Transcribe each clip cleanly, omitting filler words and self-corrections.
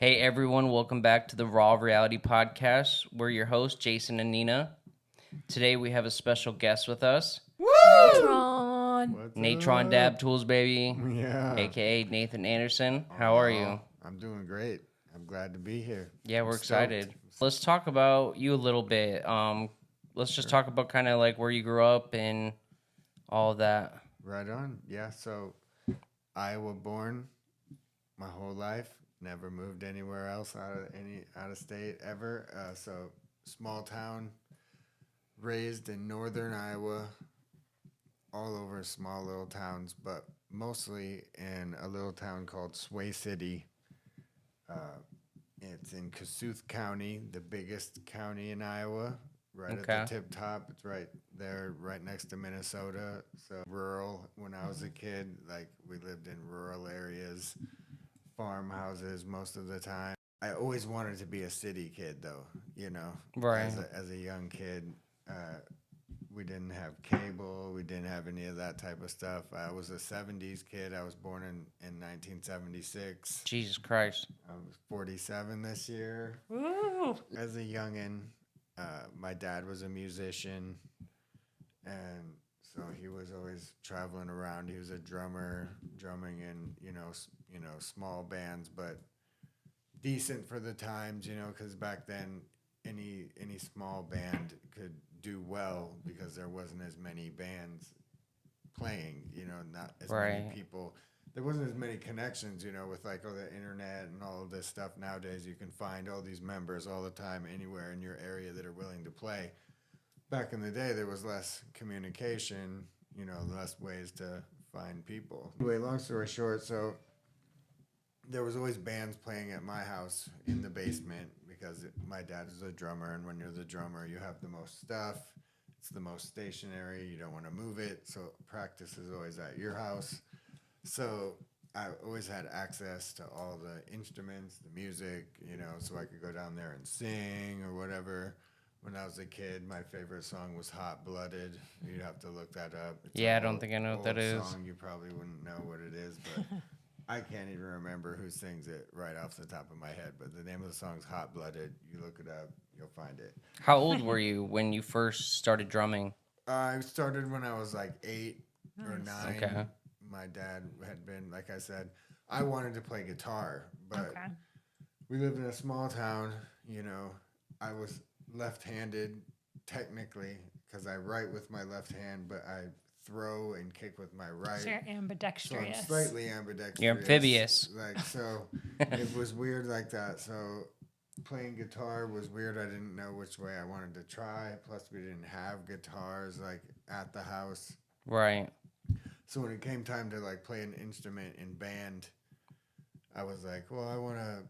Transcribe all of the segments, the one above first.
Hey everyone, welcome back to the Raw Reality Podcast. We're your hosts, Jason and Nina. Today we have a special guest with us. N8Tr0N. What's N8Tr0N up? Dab Tools, baby. Yeah. AKA Nathan Anderson. How are you? I'm doing great. I'm glad to be here. Yeah, we're I'm stoked. excited. Let's talk about you a little bit. Let's just talk about kind of like where you grew up and all of that. Right on. Yeah, so Iowa born my whole life. Never moved anywhere else out of state ever. So small town, raised in northern Iowa, all over small little towns, but mostly in a little town called Sway City. It's in Kossuth County, the biggest county in Iowa, right Okay. at the tip top. It's right there, right next to Minnesota. So rural. When I was a kid, like we lived in rural areas, farmhouses most of the time. I always wanted to be a city kid, though. Right. As a young kid, we didn't have cable. We didn't have any of that type of stuff. I was a 70s kid. I was born in 1976. Jesus Christ. I was 47 this year. Woo! As a youngin', my dad was a musician, and so he was always traveling around. He was a drummer, drumming in small bands, but decent for the times, because back then any small band could do well because there wasn't as many bands playing, not as many people. There wasn't as many connections, with like all the internet and all of this stuff. Nowadays, you can find all these members all the time anywhere in your area that are willing to play. Back in the day, there was less communication, less ways to find people. Anyway, long story short, so there was always bands playing at my house in the basement because my dad is a drummer, and when you're the drummer, you have the most stuff. It's the most stationary. You don't want to move it, so practice is always at your house. So I always had access to all the instruments, the music, so I could go down there and sing or whatever. When I was a kid, my favorite song was Hot Blooded. You'd have to look that up. It's I don't think I know what that is. Song. You probably wouldn't know what it is, but I can't even remember who sings it right off the top of my head. But the name of the song is Hot Blooded. You look it up, you'll find it. How old were you when you first started drumming? I started when I was like 8 or 9. Okay. My dad had been, like I said, I wanted to play guitar, but we lived in a small town. I was left-handed technically because I write with my left hand, but I throw and kick with my right. So you're ambidextrous. So I'm slightly ambidextrous. You're amphibious. So it was weird like that. So playing guitar was weird. I didn't know which way I wanted to try. Plus, we didn't have guitars like at the house. Right. So when it came time to like play an instrument in band, I was like, well, I want to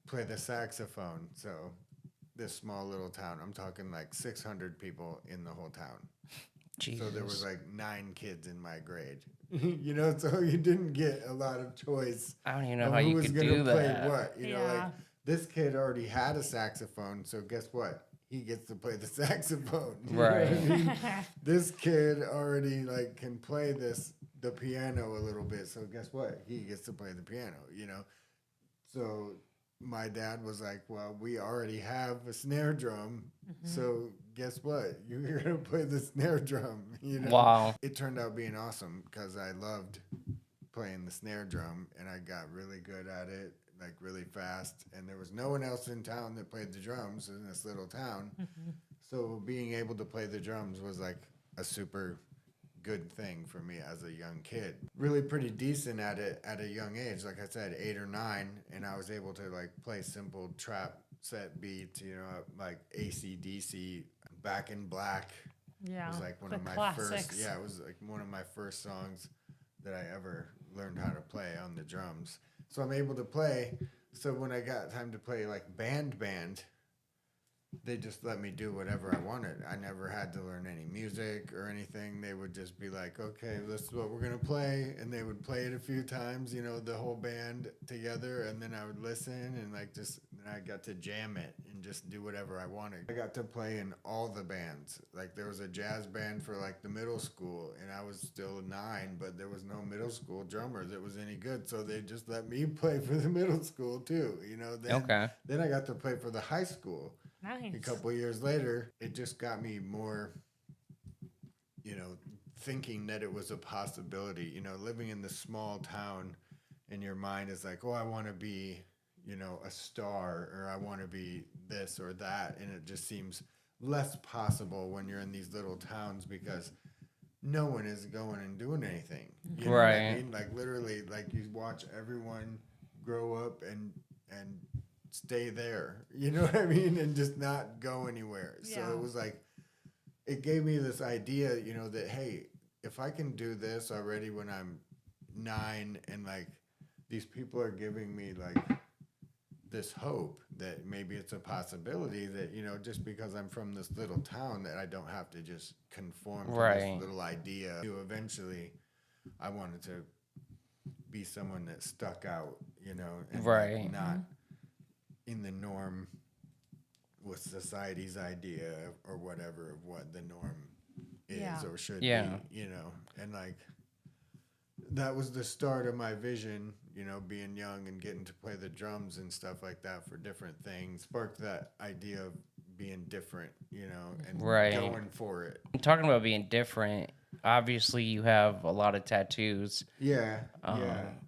play the saxophone. So this small little town, I'm talking like 600 people in the whole town. Jesus. So there was like 9 kids in my grade, so you didn't get a lot of choice. I don't even know how you could do play that. what, like this kid already had a saxophone. So guess what? He gets to play the saxophone. Right. This kid already like can play the piano a little bit. So guess what? He gets to play the piano, So my dad was like, well, we already have a snare drum. So guess what? You're going to play the snare drum, Wow. It turned out being awesome because I loved playing the snare drum and I got really good at it, like really fast. And there was no one else in town that played the drums in this little town. So being able to play the drums was like a super good thing for me as a young kid. Really pretty decent at it at a young age. Like I said, 8 or 9. And I was able to like play simple trap set beats, like AC/DC, Back in Black. Yeah. It was like one of my first. Yeah, it was like one of my first songs that I ever learned how to play on the drums. So I'm able to play. So when I got time to play like band, they just let me do whatever I wanted. I never had to learn any music or anything. They would just be like, okay, this is what we're going to play. And they would play it a few times, the whole band together. And then I would listen and then I got to jam it and just do whatever I wanted. I got to play in all the bands. Like there was a jazz band for like the middle school and I was still 9, but there was no middle school drummer that was any good. So they just let me play for the middle school too, Okay. Then I got to play for the high school. Nice. A couple of years later, it just got me more, thinking that it was a possibility. Living in this small town, and your mind is like, oh, I want to be, a star, or I want to be this or that, and it just seems less possible when you're in these little towns because no one is going and doing anything. You know what I mean? Like literally, like you watch everyone grow up and stay there, you know what I mean, and just not go anywhere. So it was like, it gave me this idea, that hey, if I can do this already when I'm 9, and like these people are giving me like this hope that maybe it's a possibility that just because I'm from this little town that I don't have to just conform to this little idea. Eventually, I wanted to be someone that stuck out, and like not in the norm with society's idea or whatever of what the norm is or should be, and like that was the start of my vision, being young and getting to play the drums and stuff like that for different things, sparked that idea of being different, and going for it. Talking about being different, obviously you have a lot of tattoos. Yeah,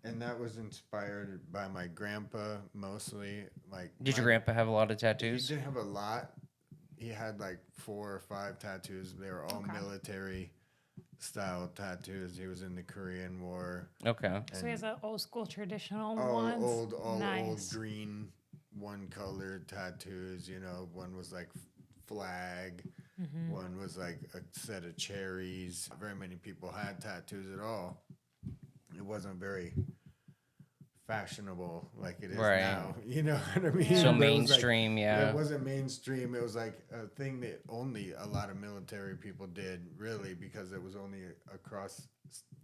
and that was inspired by my grandpa mostly. Like, did your grandpa have a lot of tattoos? He didn't have a lot. He had like 4 or 5 tattoos. They were all military style tattoos. He was in the Korean War. Okay. So he has an old school traditional ones. ones. Old green, one colored tattoos. One was like flag. Mm-hmm. One was like a set of cherries. Not very many people had tattoos at all. It wasn't very fashionable like it is now. You know what I mean? So mainstream, It wasn't mainstream. It was like a thing that only a lot of military people did, really, because it was only across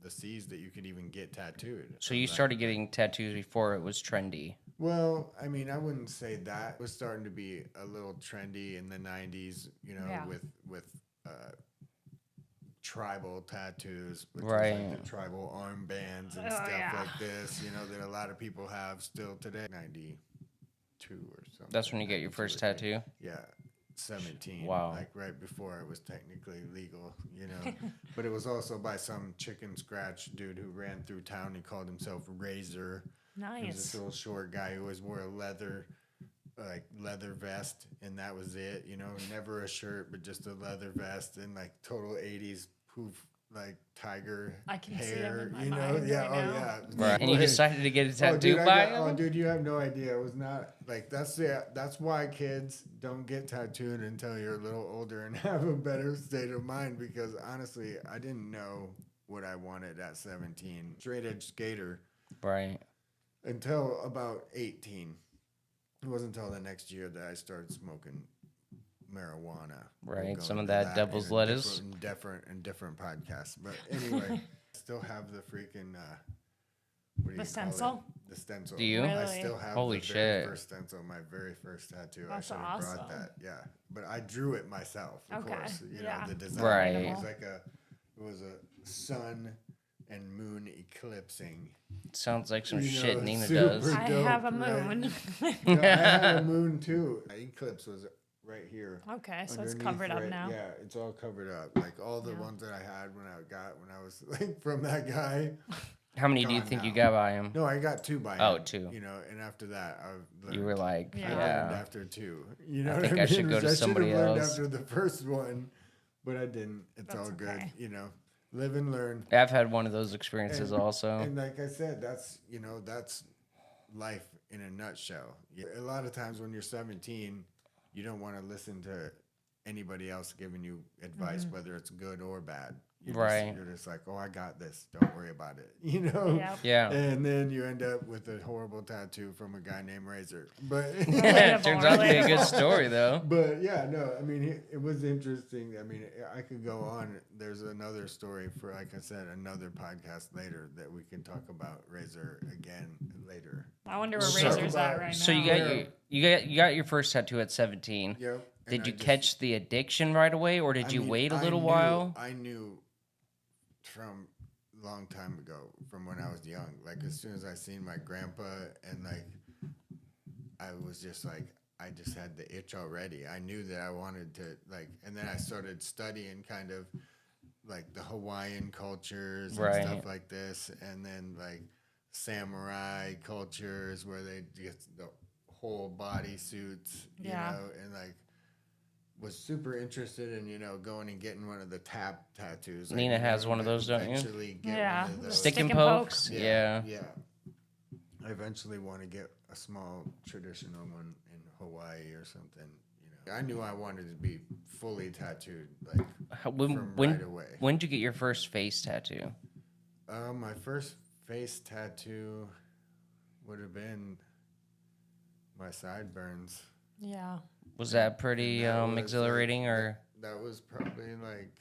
the seas that you could even get tattooed. So you started getting tattoos before it was trendy. Well, I mean, I wouldn't say that. It was starting to be a little trendy in the 90s, with tribal tattoos, which is like the tribal armbands and stuff like this, that a lot of people have still today. 92 or something. That's when you get your first tattoo? Yeah, 17. Wow. Like right before it was technically legal, But it was also by some chicken scratch dude who ran through town. He called himself Razor. Nice. He was this little short guy who always wore a leather vest, and that was it. Never a shirt, but just a leather vest and like total 80s poof, like tiger I can hair. see them in my mind Yeah, right now. Right. And you decided to get a tattoo by him? Oh, dude, you have no idea. It was not like that's why kids don't get tattooed until you're a little older and have a better state of mind. Because honestly, I didn't know what I wanted at 17. Straight edge skater. Right. Until about 18. It wasn't until the next year that I started smoking marijuana. Right, some of that devil's lettuce. Different podcasts. But anyway, I still have the freaking, the stencil? The stencil. Do you? Really? I still have Holy the very shit. first stencil, my very first tattoo. That's I should have brought awesome. that. Yeah. But I drew it myself, of course. The design. Right. It was a sun and moon eclipsing. Sounds like some shit Nina super does. I dope, have a right? moon. No, I had a moon too. The eclipse was right here. Okay, so it's underneath, covered up now. Yeah, it's all covered up. Like all the ones that I had when I was like from that guy. How many do you think you got by him? No, I got 2 by him. Oh, 2. And after that, I learned. You were like, I learned after 2. You know I what think I mean? I should go to somebody else. I after the first one, but I didn't. It's all good. Live and learn. I've had one of those experiences also. And like I said, that's life in a nutshell. A lot of times when you're 17, you don't want to listen to anybody else giving you advice, whether it's good or bad. Right. You're just like, oh, I got this. Don't worry about it. Yep. Yeah. And then you end up with a horrible tattoo from a guy named Razor. But It turns out to be a good Relatable. story, though. But yeah, no, I mean, it was interesting. I mean, I could go on. There's another story for, like I said, another podcast later that we can talk about Razor again later. I wonder where So- Razor's at right now. So you got your first tattoo at 17. Yep. Did you catch the addiction right away, or did you wait a little while? I knew from a long time ago, from when I was young. Like, as soon as I seen my grandpa, and like, I was just like, I just had the itch already. I knew that I wanted to, like, and then I started studying kind of like the Hawaiian cultures and Right. stuff like this, and then like samurai cultures where they get the whole body suits, you Yeah. know, and like was super interested in, going and getting one of the tap tattoos. Like, Nina has one of those, don't you? eventually get Yeah, one of the those. Stick and and pokes? pokes. Yeah. Yeah. I eventually want to get a small traditional one in Hawaii or something. I knew I wanted to be fully tattooed, like from right away. When did you get your first face tattoo? My first face tattoo would have been my sideburns. Yeah. Was that pretty That was, exhilarating, or? That was probably like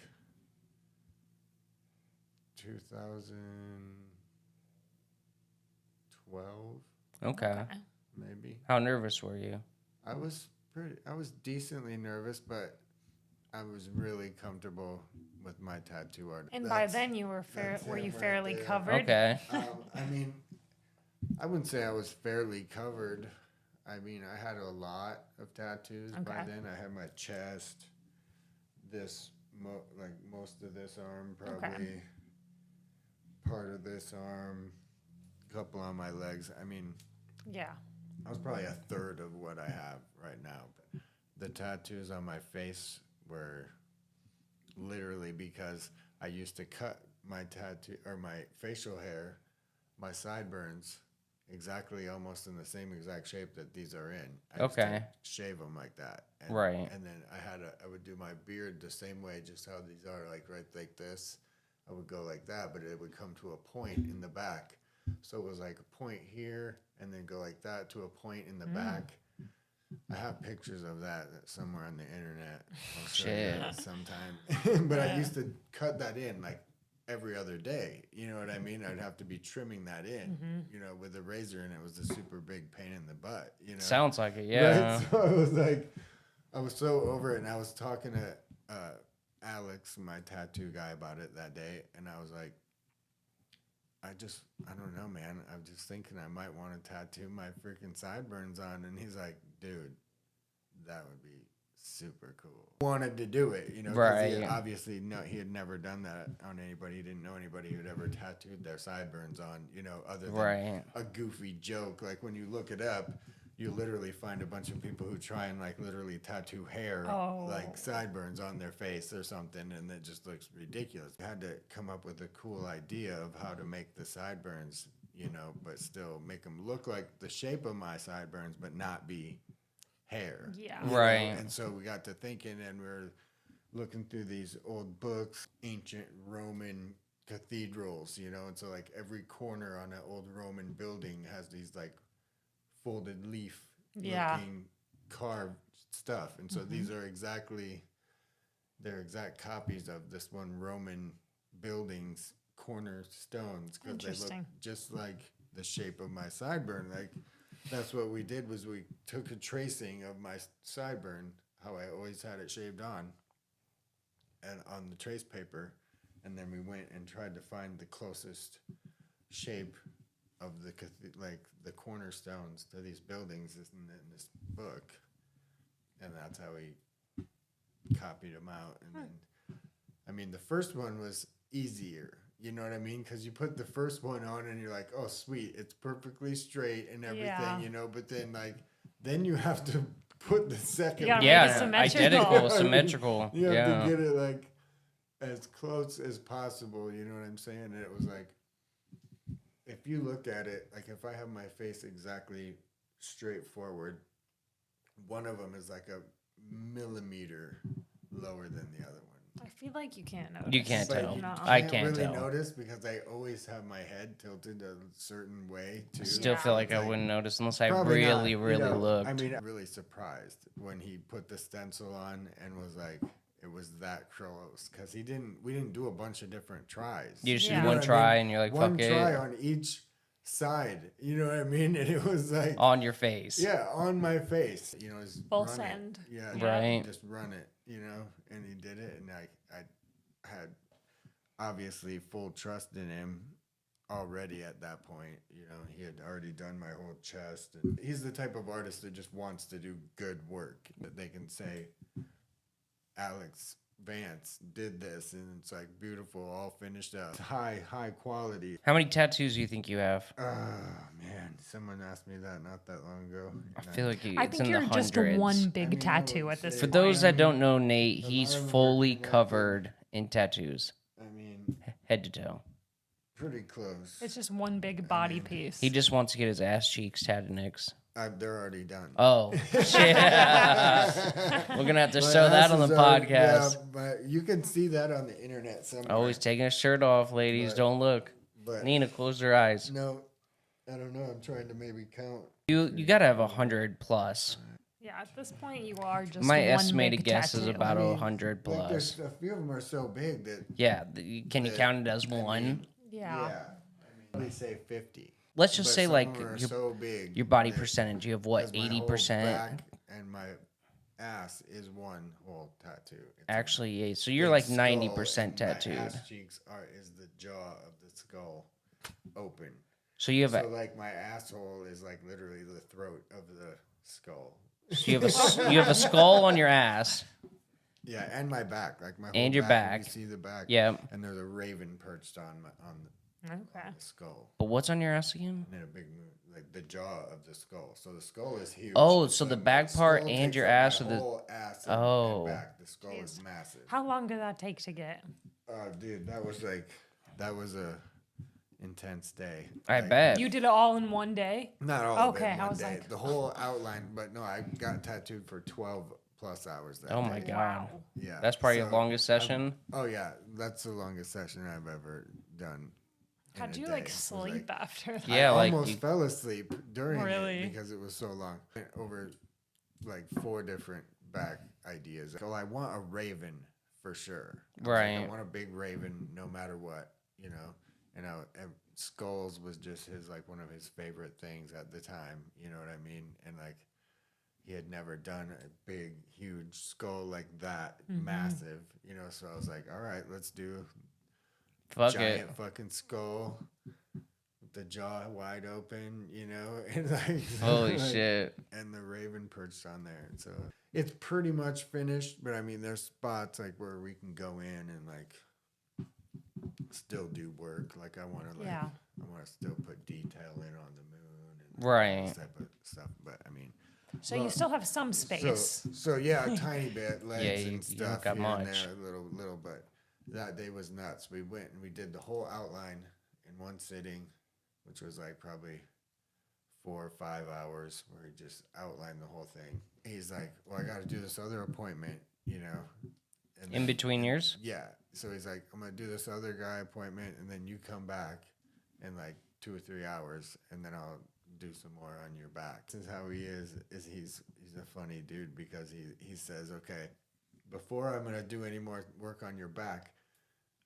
2012, Okay. maybe. How nervous were you? I was decently nervous, but I was really comfortable with my tattoo art. And by then you were that's were it you right fairly there. covered? Okay. I mean, I wouldn't say I was fairly covered. I mean, I had a lot of tattoos by Okay. then. I had my chest, most of this arm, probably part of this arm, a couple on my legs. I mean, Yeah. I was probably a third of what I have right now. But the tattoos on my face were literally because I used to cut my tattoo or my facial hair, my sideburns, exactly almost in the same exact shape that these are in. I used to shave them like that. And, Right. And then I would do my beard the same way, just how these are, like right like this. I would go like that, but it would come to a point in the back. So it was like a point here and then go like that to a point in the back. I have pictures of that somewhere on the internet. I'll show you sometime. But I used to cut that in like every other day. You know what I mean? I'd have to be trimming that in, with a razor, and it was a super big pain in the butt. Sounds like it, yeah. Right? So I was like, I was so over it, and I was talking to Alex, my tattoo guy, about it that day, and I was like, I don't know, man. I'm just thinking I might want to tattoo my freaking sideburns on. And he's like, dude, that would be super cool. Wanted to do it, 'cause Right. he had never done that on anybody. He didn't know anybody who'd ever tattooed their sideburns on, other than a goofy joke. Like when you look it up, you literally find a bunch of people who try and like literally tattoo hair, like sideburns on their face or something, and it just looks ridiculous. I had to come up with a cool idea of how to make the sideburns, but still make them look like the shape of my sideburns, but not be hair. Yeah. Right. And so we got to thinking, and we were looking through these old books, ancient Roman cathedrals, and so like every corner on an old Roman building has these like folded leaf looking carved stuff, and so these are they're exact copies of this one Roman building's cornerstones, because they look just like the shape of my sideburn. Like that's what we did, was we took a tracing of my sideburn, how I always had it shaved on, and on the trace paper, and then we went and tried to find the closest shape of the cornerstones to these buildings in this book, and that's how we copied them out. And then, I mean, the first one was easier, you know what I mean? Because you put the first one on and you're like, oh, sweet, it's perfectly straight and everything, but then you have to put the second one. Yeah, identical, symmetrical. You have to get it like as close as possible, you know what I'm saying? And it was like, if you look at it, like if I have my face exactly straight forward, one of them is like a millimeter lower than the other one. I feel like you can't notice. You can't But tell. you No. I can't really tell. notice because I always have my head tilted a certain way too. Still Yeah. feel like It's I wouldn't notice unless I probably not, really, you really know, looked. I mean, I'm really surprised when he put the stencil on and was like, it was that close because we didn't do a bunch of different tries. You just Yeah. do one what I try mean? and you're like, One fuck try it, on each side. You know what I mean? And it was like, on your face. yeah, on my face. You know, just Full run send. it. Yeah, Right. Just run it. You know, and he did it, and I had obviously full trust in him already at that point. You know, he had already done my whole chest, and he's the type of artist that just wants to do good work. That they can say, Alex Vance did this, and it's like beautiful, all finished up, high quality. How many tattoos do you think you have? Oh man, someone asked me that not that long ago. I feel like I it's think in you're the just hundreds. one I big mean, I tattoo would at this say- For point. those that I don't mean, know Nate, a lot he's of them are fully connected. covered in tattoos, I mean, head to toe. pretty close. It's just one big body piece. He just wants to get his ass cheeks tatted next. They're already done. Oh, shit. We're going to have to My show that ass on the is already- podcast. Yeah, but you can see that on the internet somewhere. Always taking his shirt off, ladies. But- Don't look. But Nina, close your eyes. no, I don't know. I'm trying to maybe count. You got to have 100 plus. Yeah, at this point you are just My one estimated big guess is tattoo. about I mean, 100 Like plus. there's a few of them are so big that Yeah, can you that- count it as I one? mean, Yeah. I mean, they say 50. Let's just But say some like of them are your so big your body that- percentage. You have what, because my whole 80%? back and my ass is one whole tattoo. It's a Actually, yeah. So you're big like skull, 90% and my tattooed. ass cheeks is the jaw of the skull open. So you have So a like my asshole is like literally the throat of the skull. so you have a skull on your ass. Yeah, and my back, like my whole And your if back. You see the back. Yeah. And there's a raven perched on Okay. the skull, But what's on your ass again? and then a big like the jaw of the skull. So the skull is huge. Oh, so the my back part skull and takes your up my ass are the- whole ass and, Oh. and back. The skull is Jeez. massive. How long did that take to get? Oh, dude, that was a intense day. I Like, bet. You did it all in one day? Not all Okay, of it I one was day. like- The whole outline, but no, I got tattooed for 12 plus hours that Oh day. my god. Wow. Yeah. That's probably your so longest session. Oh yeah, that's the longest session I've ever done. in How'd a you day. like It was sleep after that? Yeah, I like almost you- fell asleep during Really? it because it was so long. Went over like 4 different back ideas. So I want a raven for sure. I was like, I Right. want a big raven no matter what, you know. And skulls was just his like one of his favorite things at the time. You know what I mean? And like he had never done a big, huge skull like that, massive. You know, so I was like, all right, let's do Fuck giant it. fucking skull with the jaw wide open, you know, and like Holy like, shit. and the raven perched on there. And so it's pretty much finished, but I mean there's spots like where we can go in and like still do work. Like I want to Yeah. I want to still put detail in on the moon and Right. this type of stuff. But I mean, So you still have some space. so yeah, a tiny bit, legs Yeah, you and don't stuff got here and much. there, a little, but that day was nuts. We went and we did the whole outline in one sitting, which was like probably 4 or 5 hours, where he just outlined the whole thing. He's like, "Well, I got to do this other appointment, you know." And In between years? yeah. So he's like, "I'm gonna do this other guy appointment, and then you come back in like 2 or 3 hours, and then I'll do some more on your back." This is how he is he's a funny dude because he says, "Okay, before I'm gonna do any more work on your back,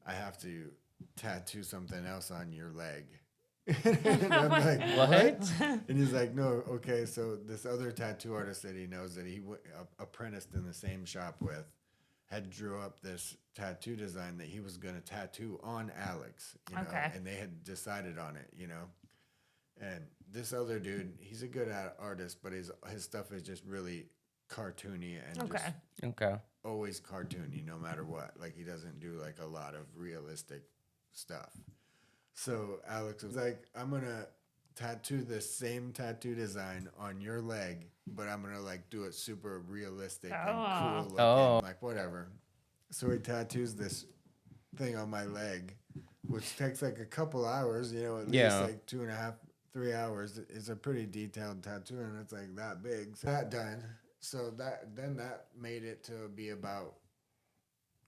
I have to tattoo something else on your leg." And I'm like, What? And he's like, "No, okay." So this other tattoo artist that he knows that he apprenticed in the same shop with had drew up this tattoo design that he was going to tattoo on Alex, you know, Okay. and they had decided on it, you know. And this other dude, he's a good artist, but his stuff is just really cartoony and just Okay. Okay. always cartoony no matter what. Like he doesn't do like a lot of realistic stuff. So Alex was like, "I'm gonna tattoo the same tattoo design on your leg, but I'm gonna like do it super realistic and cool looking." Oh. Like whatever. So he tattoos this thing on my leg, which takes like a couple hours, you know, at Yeah. least like 2.5, 3 hours. It's a pretty detailed tattoo and it's like that big. So that done. So that made it to be about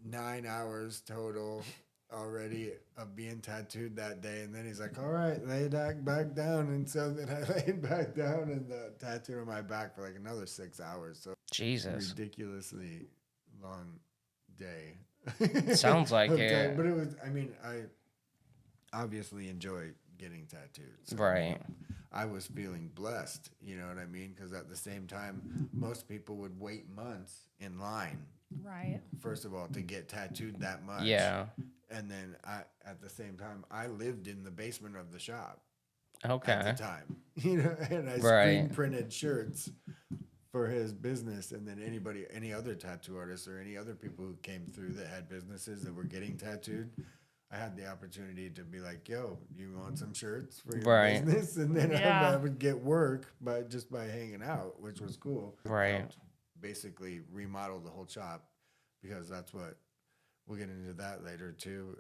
9 hours total already of being tattooed that day. And then he's like, all right, lay that back down. And so then I laid back down and the tattoo on my back for like another 6 hours. So Jesus. ridiculously long day. Sounds like it. But it was, I mean, I obviously enjoy getting tattooed. So, Right. I was feeling blessed, you know what I mean? Because at the same time, most people would wait months in line. Right. First of all, to get tattooed that much. Yeah. And then at the same time, I lived in the basement of the shop Okay. at the time, you know, and I Right. screen printed shirts for his business. And then any other tattoo artists or any other people who came through that had businesses that were getting tattooed, I had the opportunity to be like, yo, you want some shirts for your Right. business? And then Yeah. I would get work by hanging out, which was cool. Right. Helped basically remodel the whole shop, because that's what we'll get into that later too.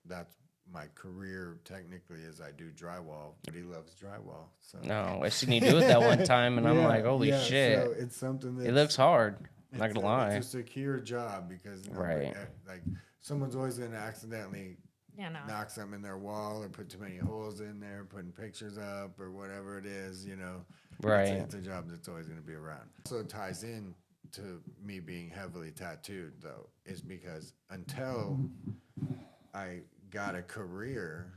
That's my career technically, is I do drywall, but he loves drywall. So No, I seen you do it that one time, and I'm Yeah, like, holy yeah, shit. So it's something that It looks hard. Not it's gonna lie. It's a secure job, because Right. like someone's always gonna accidentally Yeah, no. knock something in their wall or put too many holes in there, putting pictures up or whatever it is, you know. Right. It's a job that's always going to be around. Also ties in to me being heavily tattooed, though, is because until I got a career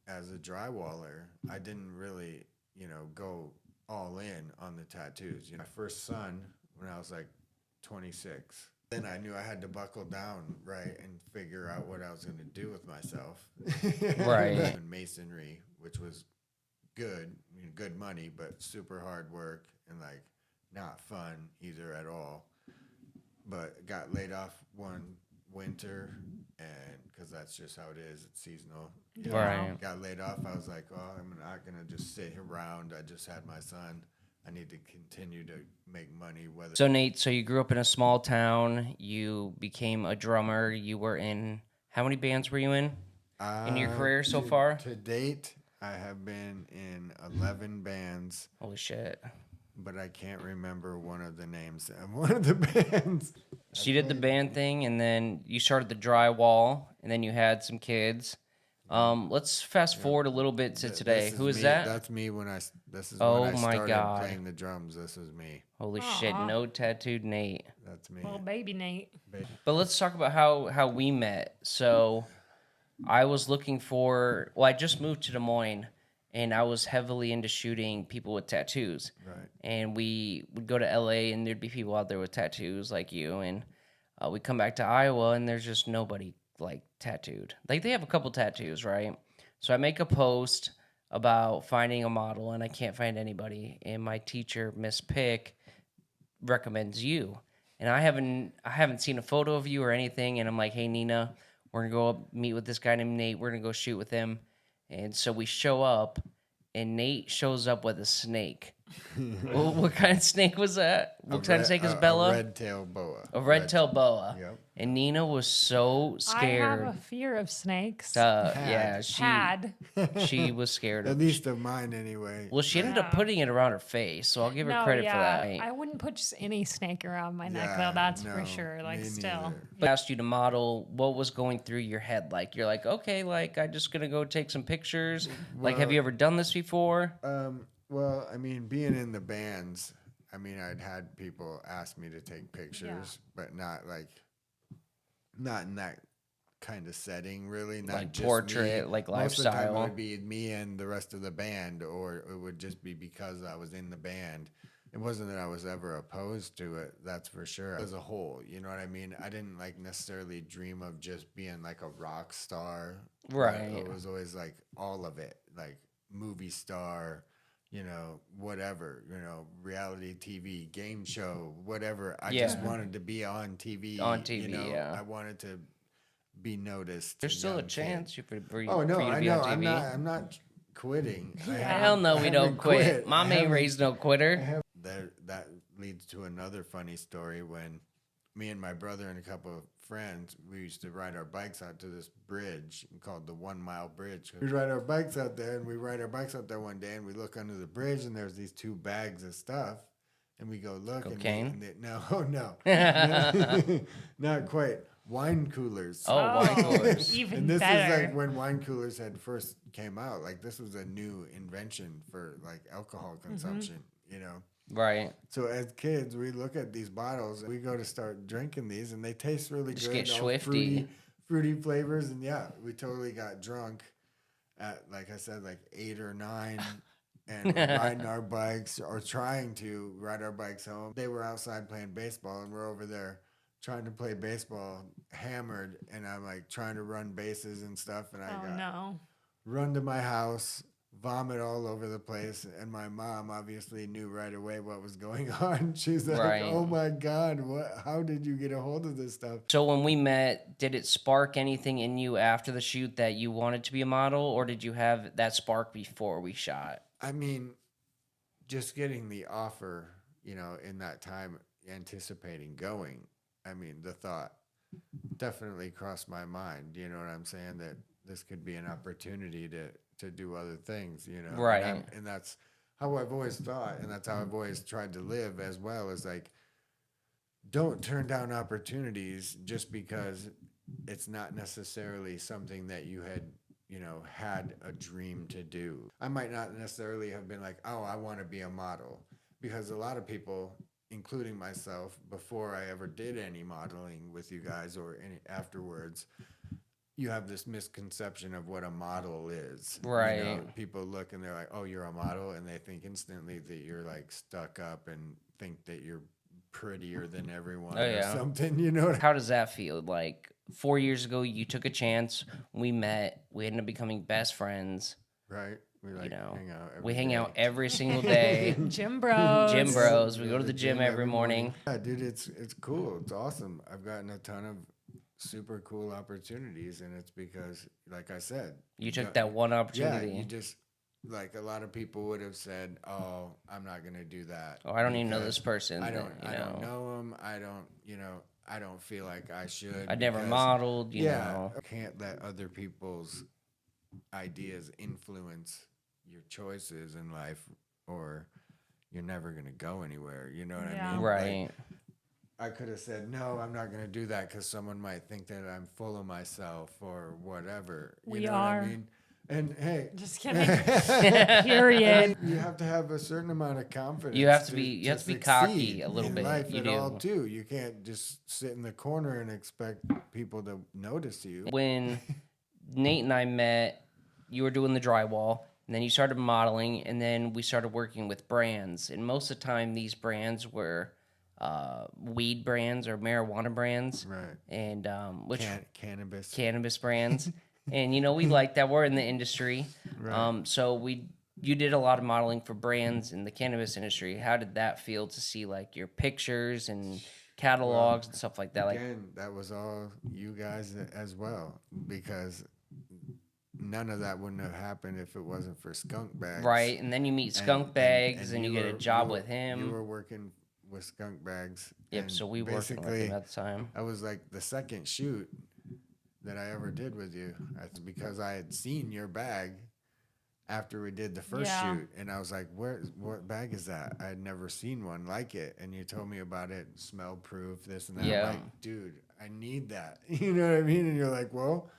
as a drywaller, I didn't really, you know, go all in on the tattoos. You know, my first son, when I was like 26, then I knew I had to buckle down, right, and figure out what I was going to do with myself. Right. In masonry, which was good, I mean, good money, but super hard work and like not fun either at all. But got laid off one winter, and because that's just how it is, it's seasonal. You know, Right. Got laid off. I was like, oh, I'm not gonna just sit around. I just had my son. I need to continue to make money. Whether So Nate, so you grew up in a small town. You became a drummer. You were in, how many bands were you in your career so far? to date, I have been in 11 bands, Holy shit. but I can't remember one of the names of one of the bands. So you did the band thing, and then you started the drywall, and then you had some kids. Let's fast forward a little bit to today. Who is me. that? That's me when I. This is Oh when I my started God. playing the drums. This is me. Holy shit, no tattooed Nate. That's me. Well, baby Nate. But let's talk about how we met. So I was looking for, well, I just moved to Des Moines, and I was heavily into shooting people with tattoos. Right. And we would go to LA, and there'd be people out there with tattoos like you, and we come back to Iowa, and there's just nobody like tattooed. Like they have a couple tattoos, right? So I make a post about finding a model, and I can't find anybody. And my teacher, Miss Pick, recommends you. And I haven't seen a photo of you or anything. And I'm like, hey Nina, we're gonna go up, meet with this guy named Nate. We're gonna go shoot with him. And so we show up, and Nate shows up with a snake. Well, what kind of snake was that? What kind of snake is Bella? A red-tailed boa. A red-tailed boa. Yep. And Nina was so I scared. have a fear of snakes. Yeah, she was scared At of. least of mine, anyway. Well, she ended up putting it around her face, so I'll give her No, credit for yeah, that. I wouldn't put just any snake around my neck, Yeah, though. That's no, for sure. Like, me still. neither. But I asked you to model. What was going through your head? Like, you're like, okay, like I'm just gonna go take some pictures. Like, have you ever done this before? Well, I mean, being in the bands, I mean, I'd had people ask me to take pictures, but not in that kind of setting, really. Not Like just portrait, me. like Most of the time lifestyle. it would be me and the rest of the band, or it would just be because I was in the band. It wasn't that I was ever opposed to it, that's for sure. As a whole, you know what I mean? I didn't like necessarily dream of just being like a rock star. Right. It was always like all of it, like movie star, you know, whatever, you know, reality TV, game show, whatever. I just Yeah. wanted to be on TV. On TV, you know? yeah. I wanted to be noticed. There's a still a young kid. chance for you Oh no, for you to I be know. on TV. I'm not quitting. Hell no, we don't quit. Mom ain't raised no quitter. That leads to another funny story when me and my brother and a couple of friends, we used to ride our bikes out to this bridge called the 1 Mile Bridge. We'd ride our bikes out there, and we ride our bikes out there one day, and we look under the bridge, and there's these 2 bags of stuff, and we go look. Cocaine? No, not quite. wine coolers. Oh, wine coolers. Even And this better. is like when wine coolers had first came out. Like this was a new invention for like alcohol consumption, you know. Right. So as kids, we look at these bottles, we go to start drinking these, and they taste really Just good. get all swifty. fruity flavors, and yeah, we totally got drunk at, like I said, like 8 or 9, and we're riding our bikes or trying to ride our bikes home. They were outside playing baseball, and we're over there trying to play baseball, hammered, and I'm like trying to run bases and stuff, and I Oh got no. run to my house, vomit all over the place, and my mom obviously knew right away what was going on. She's like, Right. "Oh my God, how did you get a hold of this stuff?" So when we met, did it spark anything in you after the shoot that you wanted to be a model, or did you have that spark before we shot? I mean, just getting the offer, you know, in that time, anticipating going, I mean, the thought definitely crossed my mind, you know what I'm saying, that this could be an opportunity to do other things, you know. Right. And that's how I've always thought, and that's how I've always tried to live as well, is like, don't turn down opportunities just because it's not necessarily something that you had, you know, had a dream to do. I might not necessarily have been like, oh, I want to be a model, because a lot of people, including myself, before I ever did any modeling with you guys or any afterwards, you have this misconception of what a model is. Right. You know, people look and they're like, oh, you're a model, and they think instantly that you're like stuck up and think that you're prettier than everyone Oh, or yeah. something, you know. How does that feel? Like 4 years ago, you took a chance. We met. We ended up becoming best friends. Right? We like know, hang out every We hang day. out every single day. Gym bros. Gym bros. We go to the gym every morning. Yeah, dude, it's cool. It's awesome. I've gotten a ton of super cool opportunities, and it's because, like I said, You took that one yeah, opportunity. you just, like, a lot of people would have said, "Oh, I'm not gonna do that." Oh, I don't even know because this person. I don't you know. know him. I don't, you know, I don't feel like I should. I never because- modeled. You yeah, know. can't let other people's ideas influence your choices in life, or you're never gonna go anywhere. You know what Yeah. I mean? Right. Like, I could have said, no, I'm not going to do that because someone might think that I'm full of myself or whatever. You We know are. what I mean? And hey, Just kidding. Period. you have to have a certain amount of confidence. You have to be cocky succeed a little in bit. life You at all do. too. You can't just sit in the corner and expect people to notice you. When Nate and I met, you were doing the drywall, and then you started modeling, and then we started working with brands. And most of the time, these brands were weed brands or marijuana brands, Right. and which Cannabis. cannabis brands. And you know, we like that. We're in the industry, Right. so you did a lot of modeling for brands in the cannabis industry. How did that feel to see like your pictures and catalogs and stuff like that? Like, Again, that was all you guys as well, because none of that wouldn't have happened if it wasn't for Skunk Bags. right, and then you meet Skunk Bags, and you get a job with You him. were working with Skunk Bags. Yep, and so we worked with him at the time. I was like the second shoot that I ever did with you. That's because I had seen your bag after we did the first Yeah. shoot, and I was like, what bag is that? I had never seen one like it, and you told me about it, smell proof, this and that. Yeah. I'm like, dude, I need that. You know what I mean? And you're like, well,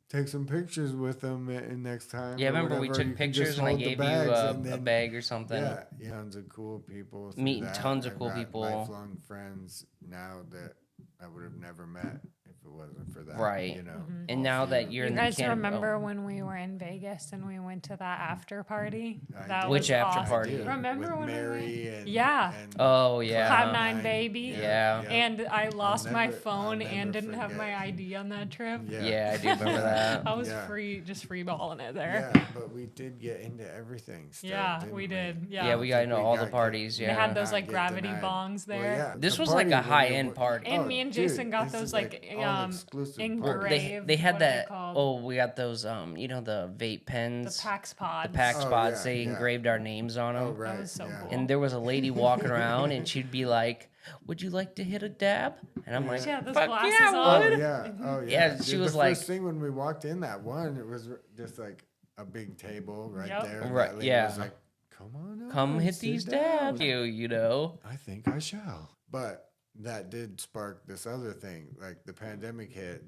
take some pictures with them next time. Yeah, I or remember we whatever. You took can pictures just and I hold the gave you bags, a and then- bag or something. Yeah, tons of cool people. through Meeting that. tons of I've cool got people. Lifelong friends now that I would have never met if it wasn't for that. Right. You know. And all now through that you're You in guys the can- remember oh. when we were in Vegas and we went to that after party? I That did. Which was after awesome. party? Remember with when Mary and Yeah. and Oh, yeah. Cloud Nine Baby? Yeah. And I lost my never- phone I'll and never didn't have my forget. ID on that trip. Yeah, I do remember that. I was Yeah. just free balling it there. Yeah, but we did get into everything. Still, Yeah, didn't we did. Yeah. Yeah, we got I into think all got the get- parties. They Yeah. had those not like get gravity denied. bongs Well, there. yeah, This the was like party a when we high-end were- party. And me and Jason dude, got this those, is like, all exclusive engraved- parties. They had what are they that. called? Oh, we got those. You know, the vape The pens, PAX pods. the PAX Oh, pods. yeah, They yeah. engraved our names on them. Oh right, was so yeah. cool. And there was a lady walking around, and she'd be like, "Would you like to hit a dab?" And I'm like, She had those "Fuck glasses yeah, on. I Oh would." yeah, oh yeah. Yeah, she Dude, was the like- first thing when we walked in that one, it was just like a big table right Yep. there. and Right, that lady yeah. was like, come on, Come over, hit sit these down." dabs, you know. I think I shall. But that did spark this other thing. Like the pandemic hit,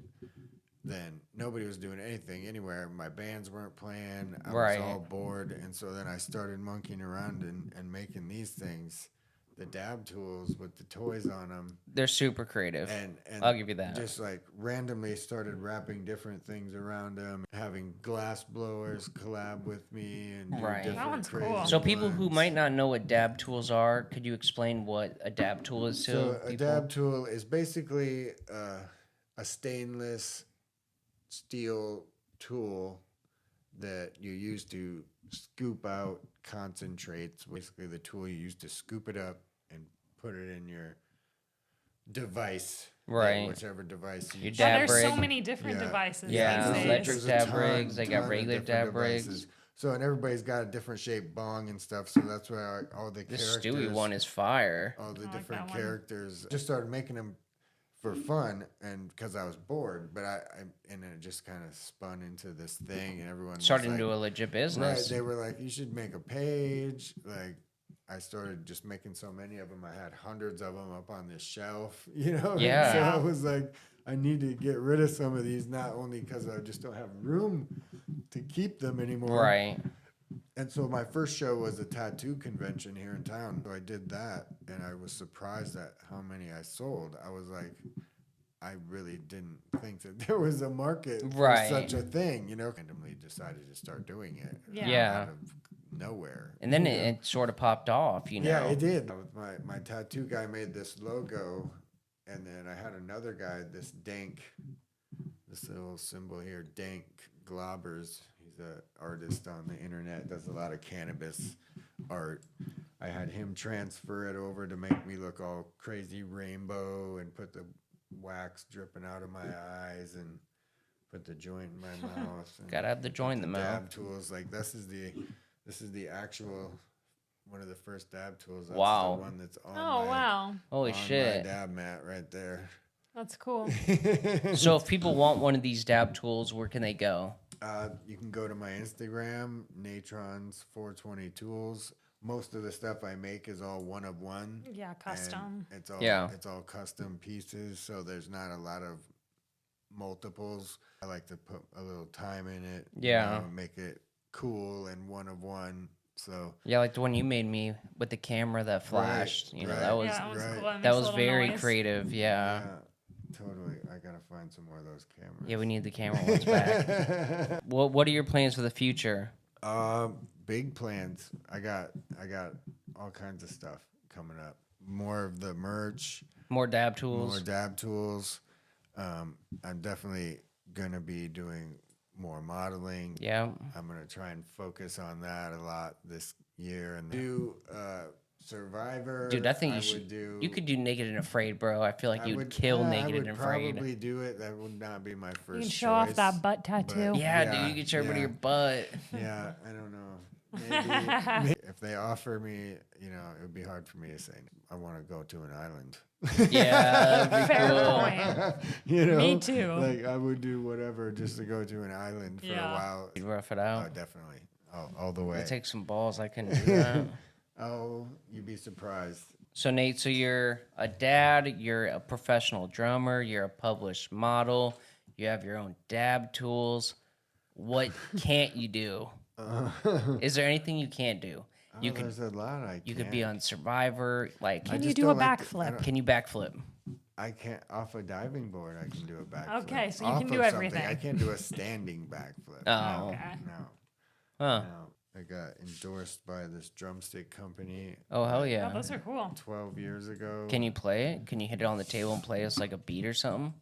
then nobody was doing anything anywhere. My bands weren't playing. I was Right. all bored. And so then I started monkeying around and making these things, the dab tools with the toys on them. They're super creative. And I'll give you that. just like randomly started wrapping different things around them, having glass blowers collab with me and do Right. different That one's crazy cool. So people who ones. might not know what dab tools are, could you explain what a dab tool is to So a people? dab tool is basically a stainless steel tool that you use to scoop out concentrates. Basically, the tool you use to scoop it up and put it in your device, Right. Whichever device you Your use. dab Well, there's so rig. many different Yeah. devices Yeah, these days. electric There's a dab rigs, they got ton of regular different dab rigs. devices. So, and everybody's got a different shaped bong and stuff. So that's why all the This characters, Stewie one is fire. all the I like different that one. characters, just started making them for fun and because I was bored. But and then it just kind of spun into this thing, and everyone was Started like, into a legit right. business. They were like, you should make a page. Like, I started just making so many of them. I had hundreds of them up on this shelf, and Yeah. so I was like, I need to get rid of some of these, not only because I just don't have room to keep them anymore. Right. And so my first show was a tattoo convention here in town. So I did that, and I was surprised at how many I sold. I was like, I really didn't think that there was a market Right. for such a thing, Randomly decided to start doing it. Yeah. Out of nowhere. And then it sort of popped off, Yeah, it did. My tattoo guy made this logo, and then I had another guy, this little symbol here, Dank Globbers. He's an artist on the internet, does a lot of cannabis art. I had him transfer it over to make me look all crazy rainbow and put the wax dripping out of my eyes and put the joint in my mouth. And Gotta have the joint in the mouth. dab tools, like this is the actual one of the first dab tools. That's Wow. the one that's on Oh, wow. Holy on shit. my dab mat right there. That's cool. So if people want one of these dab tools, where can they go? You can go to my Instagram, N8Tr0N Tools. Most of the stuff I make is all one of one. Yeah, custom. And it's all Yeah. it's all custom pieces, so there's not a lot of multiples. I like to put a little time in it. Yeah. Make it cool and one of one. So Yeah, like the one you made me with the camera that flashed. Right, That was Yeah, that was right. cool. That that makes a was little very noise. creative. Yeah. totally. I gotta find some more of those cameras. Yeah, we need the camera ones back. What are your plans for the future? Big plans. I got all kinds of stuff coming up. More of the merch, More dab tools? more dab tools. I'm definitely gonna be doing more modeling. Yeah. I'm gonna try and focus on that a lot this year and do Survivor. Dude, I think you would should. do. You could do Naked and Afraid, bro. I feel like I you'd would- kill yeah, Naked I would and Afraid. probably do it. That would not be my first. You can show off choice, that butt tattoo. but- Yeah, dude, you could show everybody yeah. your butt. Yeah, I don't know. Maybe if they offer me, it would be hard for me to say I want to go to an island. Yeah, that'd be Fair cool. point. Me too. Like I would do whatever just to go to an island for Yeah. a while. You'd rough it Oh, out. definitely. All the way. It takes some balls. I couldn't do that. Oh, you'd be surprised. So Nate, so you're a dad, you're a professional drummer, you're a published model, you have your own dab tools. What can't you do? Is there anything you can't do? You could There's a lot you could be on Survivor. Like, Can you just do a don't like the- backflip? can you backflip? I can't off a diving board. I can do a backflip. Okay, so you Off can of do something, everything. I can't do a standing backflip. Oh. Okay. No. Huh. No. I got endorsed by this drumstick company Oh hell Oh, yeah. those are cool. 12 years ago. Can you play it? Can you hit it on the table and play us like a beat or something?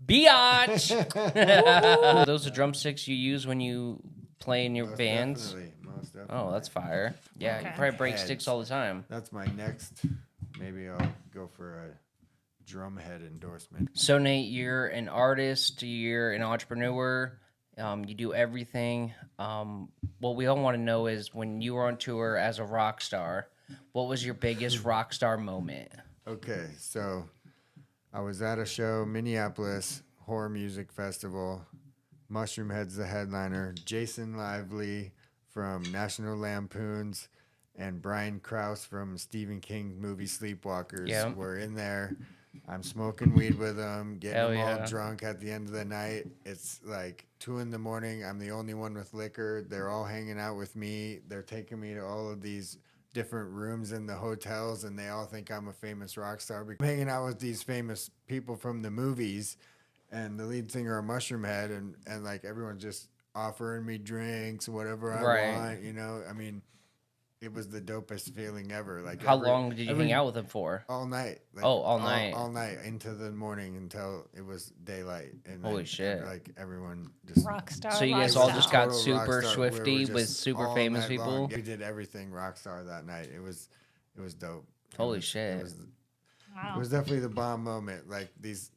Biatch! Those are drumsticks you use when you play in your Most bands? Definitely, most definitely. Oh, that's fire. Yeah, you Okay. probably break Heads. sticks all the time. That's my next. Maybe I'll go for a drum head endorsement. So Nate, you're an artist, you're an entrepreneur, you do everything. What we all want to know is when you were on tour as a rock star, what was your biggest rock star moment? Okay, so I was at a show, Minneapolis Horror Music Festival. Mushroom Head's the headliner. Jason Lively from National Lampoon's and Brian Krause from Stephen King movie Sleepwalkers Yeah. were in there. I'm smoking weed with them, getting Hell them all yeah. drunk at the end of the night. It's like 2 a.m. I'm the only one with liquor. They're all hanging out with me. They're taking me to all of these different rooms in the hotels, and they all think I'm a famous rock star. I'm hanging out with these famous people from the movies, and the lead singer of Mushroom Head, and like everyone's just offering me drinks, whatever I Right. want. You know, I mean, it was the dopest feeling ever. Like How long did you hang out with him for? All night. Like, Oh, all night. All night into the morning until it was daylight. And Holy then, shit. like everyone just. Rock star. So you guys It was all a just got total super rock star. We were swifty with just super all famous night people? long. We did everything rock star that night. It was dope. Holy shit. It Wow. was definitely the bomb moment. Like these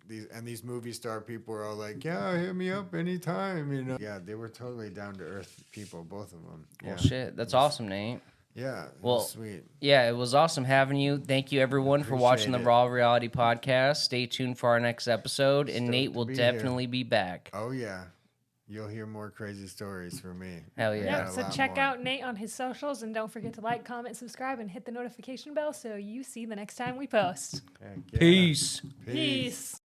movie star people were all like, "Yeah, hit me up anytime," you know. Yeah, they were totally down to earth people, both of them. Yeah. Well, shit. That's awesome, Nate. Yeah. Well, Sweet. Yeah, it was awesome having you. Thank you, everyone, for watching the Appreciate it. Raw Reality Podcast. Stay tuned for our next episode, and Stoked Nate to will be here. definitely be back. Oh yeah, you'll hear more crazy stories from me. Hell yeah. Yeah, got a so lot check more. out Nate on his socials and don't forget to like, comment, subscribe, and hit the notification bell so you see the next time we post. Heck yeah. Peace. Peace.